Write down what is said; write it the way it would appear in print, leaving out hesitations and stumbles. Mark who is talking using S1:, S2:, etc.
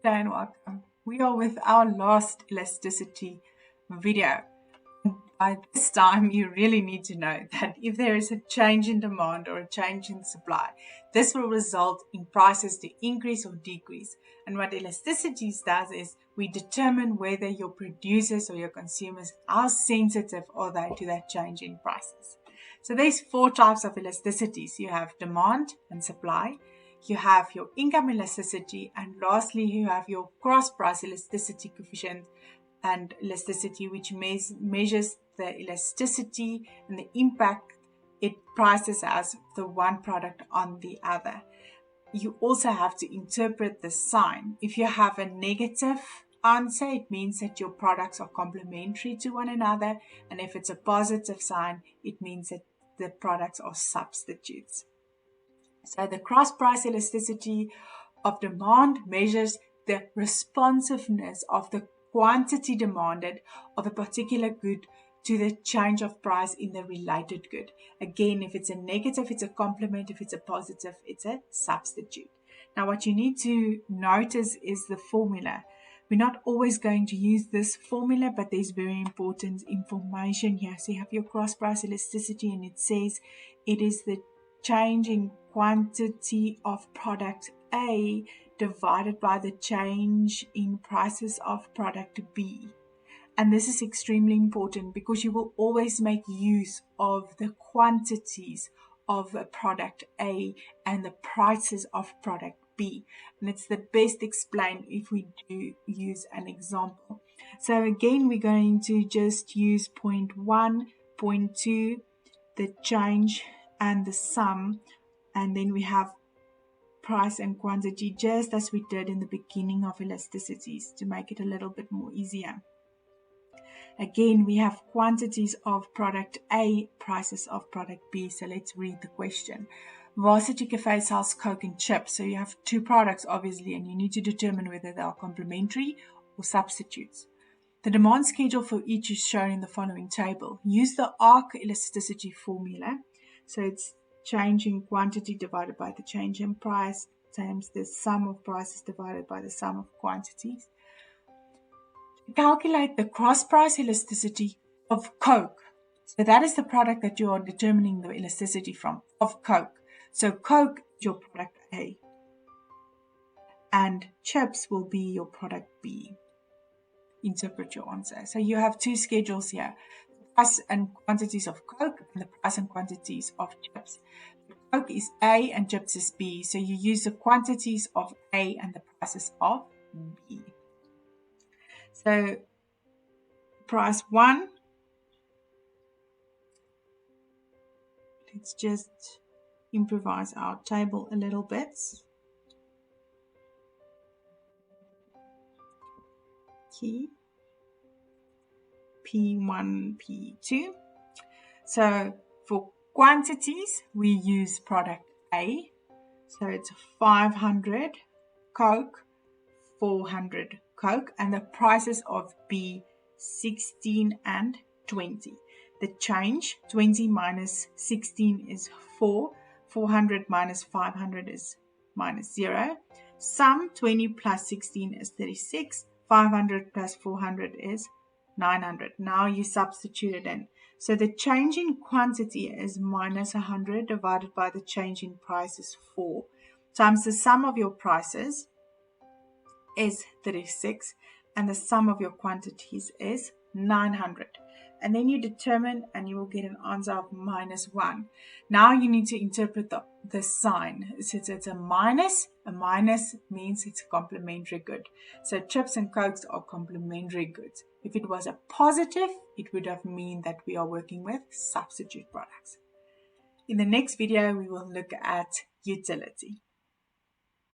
S1: day and welcome. We are with our last elasticity video. By this time, you really need to know that if there is a change in demand or a change in supply, this will result in prices to increase or decrease. And what elasticities does is we determine whether your producers or your consumers, how sensitive are they to that change in prices. So there's 4 types of elasticities. You have demand and supply. You have your income elasticity, and lastly, you have your cross-price elasticity coefficient and elasticity, which measures the elasticity and the impact it prices as the one product on the other. You also have to interpret the sign. If you have a negative answer, it means that your products are complementary to one another, and if it's a positive sign, it means that the products are substitutes. So the cross-price elasticity of demand measures the responsiveness of the quantity demanded of a particular good to the change of price in the related good. Again, if it's a negative, it's a complement. If it's a positive, it's a substitute. Now, what you need to notice is the formula. We're not always going to use this formula, but there's very important information here. So you have your cross-price elasticity, and it says it is the change in quantity of product A divided by the change in prices of product B. And this is extremely important because you will always make use of the quantities of a product A and the prices of product B. And it's the best explained if we do use an example. So again, we're going to just use point 1, point 2, the change and the sum, and then we have price and quantity, just as we did in the beginning of elasticities, to make it a little bit more easier. Again, we have quantities of product A, prices of product B. So let's read the question. Varsity Cafe sells Coke and chips. So you have 2 products, obviously, and you need to determine whether they are complementary or substitutes. The demand schedule for each is shown in the following table. Use the ARC elasticity formula. So it's change in quantity divided by the change in price times the sum of prices divided by the sum of quantities. Calculate the cross-price elasticity of Coke. So that is the product that you are determining the elasticity from, of Coke. So Coke is your product A, and chips will be your product B. Interpret your answer. So you have 2 schedules here. Price and quantities of Coke and the price and quantities of chips. Coke is A and chips is B. So you use the quantities of A and the prices of B. So price 1. Let's just improvise our table a little bit. Key. P1, P2. So for quantities, we use product A. So it's 500 Coke, 400 Coke, and the prices of B, 16 and 20. The change, 20 minus 16 is 4. 400 minus 500 is minus 0. Sum, 20 plus 16 is 36. 500 plus 400 is 900. Now you substitute it in. So the change in quantity is minus 100 divided by the change in price is 4 times the sum of your prices is 36 and the sum of your quantities is 900. And then you determine and you will get an answer of minus 1. Now you need to interpret the sign. So it's a minus. A minus means it's a complementary good. So chips and Cokes are complementary goods. If it was a positive, it would have mean that we are working with substitute products. In the next video, we will look at utility.